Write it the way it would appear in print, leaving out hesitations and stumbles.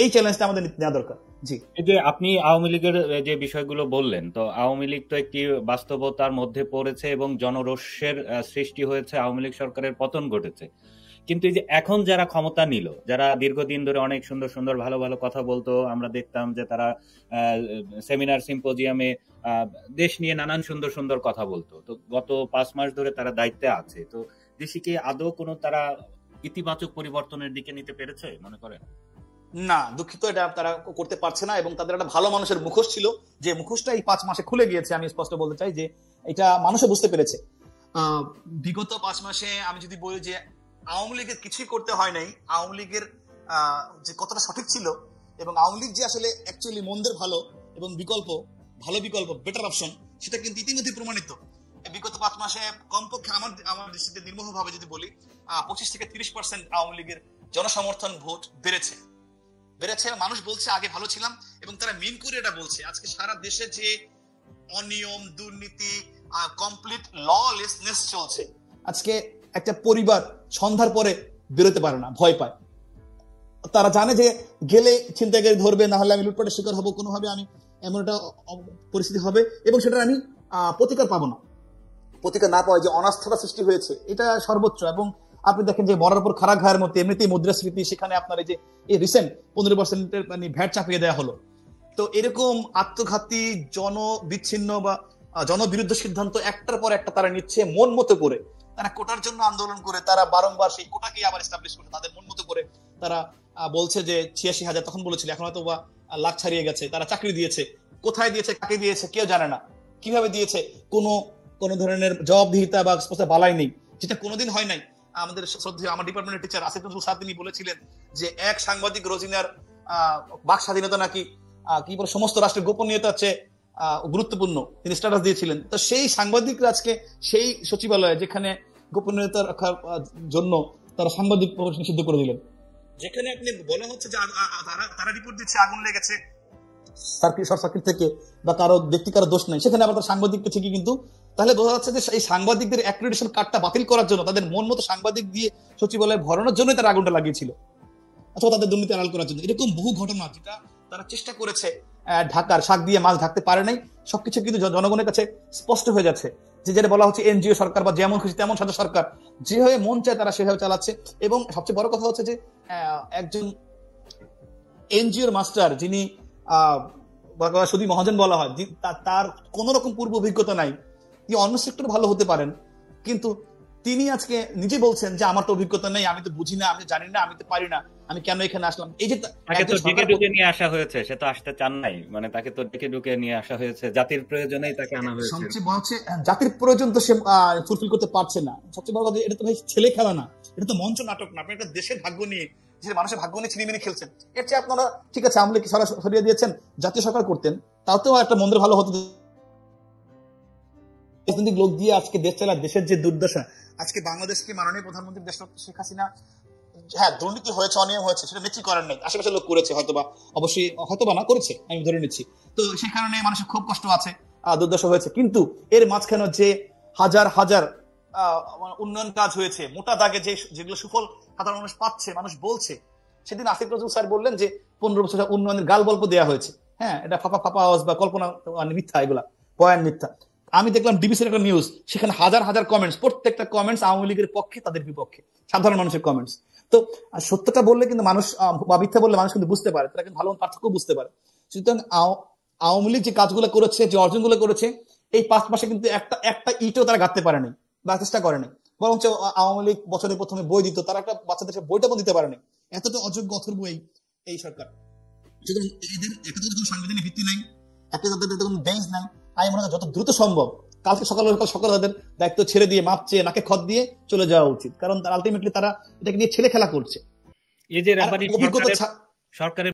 এই চ্যালেঞ্জটা আমাদের নেওয়া দরকার। জি, এই যে আপনি আওয়ামী লীগের যে বিষয়গুলো বললেন, তো আওয়ামী লীগ তো একটি বাস্তবতার মধ্যে পড়েছে এবং জনরোষের সৃষ্টি হয়েছে, আওয়ামী লীগ সরকারের পতন ঘটেছে। কিন্তু এই যে এখন যারা ক্ষমতা নিল, যারা দীর্ঘদিন ধরে অনেক সুন্দর সুন্দর ভালো ভালো কথা বলতো, আমরা দেখতাম যে তারা সেমিনার সিম্পোজিয়ামে দেশ নিয়ে নানান সুন্দর সুন্দর কথা বলতো, তো গত 5 মাস ধরে তারা দায়িত্বে আছে, তো দেশে কি আদৌ কোনো তারা ইতিবাচক পরিবর্তনের দিকে নিতে পেরেছে মনে করেন? না, দুঃখিত, এটা তারা করতে পারছে না। এবং তাদের একটা ভালো মানুষের মুখোশ ছিল, যে মুখোশটা এই 5 মাসে খুলে গিয়েছে। আমি স্পষ্ট বলতে চাই যে এটা মানুষও বুঝতে পেরেছে। বিগত 5 মাসে আমি যদি বলি যে আওয়ামী লীগের কিছুই করতে হয় নাই, আওয়ামী লীগের যে কতটা সঠিক ছিল, এবং আওয়ামী লীগ যে আসলে অ্যাকচুয়ালি মন্দের ভালো এবং ভালো বিকল্প, বেটার অপশন, সেটা কিন্তু ইতিমধ্যে প্রমাণিত। বিগত 5 মাসে কমপক্ষে আমার দৃষ্টিতে নির্মোহ ভাবে যদি বলি 25 থেকে 30% আওয়ামী লীগের জনসমর্থন ভোট বেড়েছে। মানুষ বলছে আগে ভালো ছিলাম, এবং তারা মিন করে এটা বলছে। আজকে সারা দেশে যে অনিয়ম, দুর্নীতি, কমপ্লিট ললেসনেস চলছে, আজকে একটা পরিবার সন্ধ্যার পরে বেরোতে পারে না, ভয় পায়। তারা জানে যে গেলে ছিনতাইকারী ধরবে, না হলে আমি লুটপাটের শিকার হবো, কোনোভাবে আমি এমন একটা পরিস্থিতি হবে, এবং সেটা আমি প্রতিকার পাবো না। প্রতিকার না পাওয়া যে অনাস্থাটা সৃষ্টি হয়েছে, এটা সর্বোচ্চ। এবং আপনি দেখেন যে মরার পর খারাপ ঘায়ের মধ্যে এমনিতেই মুদ্রাস্ফীতি, সেখানে আপনার এই যে এই রিসেন্ট 15% মানে ভ্যাট চাপিয়ে দেওয়া হলো। তো এরকম আত্মঘাতী, জনবিচ্ছিন্ন বা জনবিরুদ্ধ সিদ্ধান্ত একটার পর একটা তারা নিচ্ছে মন মতো করে। তারা কোটার জন্য আন্দোলন করে, তারা বারংবার সেই কোটাকে আবার এস্টাবলিশ করছে তাদের মন মতো করে। তারা বলছে যে 86,000 তখন বলেছিল, এখন হয়তো বা লাখ ছাড়িয়ে গেছে। তারা চাকরি দিয়েছে, কোথায় দিয়েছে, কাকে দিয়েছে কেউ জানে না, কিভাবে দিয়েছে কোন ধরনের জবাবদিহিতা বা বালাই নেই, যেটা কোনোদিন হয় নাই। আমাদের শ্রদ্ধেয় আমার ডিপার্টমেন্টের টিচার আসিফ নজরুল স্যার তিনি বলেছিলেন যে এক সাংবাদিক রোজিনার বাক স্বাধীনতা নাকি কি বলে সমস্ত রাষ্ট্রের গোপনীয়তা হচ্ছে গুরুত্বপূর্ণ, তিনি স্ট্যাটাস দিয়েছিলেন। তো সেই সাংবাদিকরা আজকে সেই সচিবালয়ে, যেখানে গোপনীয়তা রাখার জন্য তারা সাংবাদিক প্রবেশ নিষিদ্ধ করে দিলেন, যেখানে আপনি বলা হচ্ছে যে তারা রিপোর্ট দিচ্ছে আগুন লেগেছে শর্ট সার্কিট থেকে, বা কারো ব্যক্তি কারো দোষ নেই, সেখানে আবার তার সাংবাদিককে ঠিকই। কিন্তু তাহলে বোঝা যাচ্ছে যে এই সাংবাদিকদের অ্যাক্রিডিটেশন কার্ডটা বাতিল করার জন্য, তাদের মন মতো সাংবাদিক দিয়ে সচিবালয়ে ভরানোর জন্যই তারা আগুনটা লাগিয়েছিল, অথবা তাদের দুর্নীতি আড়াল করার জন্য। এরকম বহু ঘটনা যেটা তারা চেষ্টা করেছে ঢাকার, শাক দিয়ে মাছ ঢাকতে পারে নাই। সবকিছু কিন্তু জনগণের কাছে স্পষ্ট হয়ে যাচ্ছে, যে যেটা বলা হচ্ছে এনজিও সরকার, বা যেমন খুশি তেমন সাজা সরকার, যেভাবে মন চায় তারা সেভাবে চালাচ্ছে। এবং সবচেয়ে বড় কথা হচ্ছে যে একজন এনজিওর মাস্টার, যিনি শুধু মহাজন বলা হয়, তার কোন রকম পূর্ব অভিজ্ঞতা নাই, তিনি অন্য সেক্টর ভালো হতে পারেন, কিন্তু তিনি আজকে নিজে বলছেন যে আমার তো অভিজ্ঞতা নেই, আমি তো বুঝি না, আমি জানি না, আমি তো পারি না, আমি কেন এখানে আসলাম। এই যে তাকে তো ডেকে ডুকে নিয়ে আসা হয়েছে, সে তো আসতে চান নাই, মানে তাকে তো ডেকে ডুকে নিয়ে আসা হয়েছে, জাতির প্রয়োজনেই তাকে আনা হয়েছে। সবচেয়ে বড় হচ্ছে জাতির প্রয়োজন তো সে ফুলফিল করতে পারছে না। সবচেয়ে বড় কথা, এটা তো ভাই ছেলে খেলা না, এটা তো মঞ্চ নাটক না। আপনি একটা দেশের ভাগ্য নিয়ে, যে মানুষের ভাগ্য নিয়ে ছিনিমিনি খেলছেন। এর চেয়ে আপনারা ঠিক আছে আমলে কি সরিয়ে দিয়েছেন, জাতীয় সরকার করতেন, তাও তো একটা মন্দির ভালো হতো। রাজনৈতিক লোক দিয়ে আজকে দেশ চালা, দেশের যে দুর্দশা, আজকে বাংলাদেশকে মাননীয় প্রধানমন্ত্রী দেশ শেখ হাসিনা, হ্যাঁ দুর্নীতি হয়েছে, অনিয়ম হয়েছে, সেটা নিশ্চয়ই করার নেই, আশেপাশের লোক করেছে হয়তোবা, অবশ্যই হয়তোবা না করেছে, আমি ধরে নিচ্ছি। তো সেই কারণে মানুষের খুব কষ্ট আছে, দুর্দশা হয়েছে। কিন্তু এর মাঝখানে যে হাজার হাজার উন্নয়ন কাজ হয়েছে, মোটা দাগে যেগুলো সুফল সাধারণ মানুষ পাচ্ছে, মানুষ বলছে। সেদিন আসিফ নজরুল স্যার বললেন যে 15 বছর উন্নয়নের গাল গল্প দেওয়া হয়েছে। হ্যাঁ, এটা ফাঁপা ফাঁপা আওয়াজ বা কল্পনা, মিথ্যা, এগুলা বয়ান মিথ্যা। আমি দেখলাম ডিবিসির একটা নিউজ, সেখানে হাজার হাজার কমেন্টস, প্রত্যেকটা কমেন্টস আওয়ামী লীগের পক্ষে, তাদের বিপক্ষে, সাধারণ মানুষের কমেন্টস। তো সত্যটা বললে কিন্তু মানুষ, বা মিথ্যা বললে মানুষ কিন্তু বুঝতে পারে, তারা কিন্তু ভালো পার্থক্য বুঝতে পারে। সুতরাং আওয়ামী লীগ যে কাজগুলো করেছে, যে অর্জনগুলো করেছে, এই 5 মাসে কিন্তু একটা ইটও তারা গাঁথতে পারেনি বা চেষ্টা করেনি। বরঞ্চ আওয়ামী লীগ বছরের প্রথমে বই দিত, তারা একটা বাচ্চাদের বইটা দিতে পারেনি। এতটা অযোগ্য অথর্ব এই সরকার। সুতরাং এদের একটা কোনো সাংবিধানিক ভিত্তি নাই, একটা তাদের কোনো বেঞ্চ নাই। আমি মনে হয় যত দ্রুত সম্ভব কালকে সকাল তাদের দায়িত্ব ছেড়ে দিয়ে, মাপ চেয়ে, নাকে খত দিয়ে চলে যাওয়া উচিত। কারণ আলটিমেটলি তারা এটাকে নিয়ে ছেলে খেলা করছে। এই যে সরকারের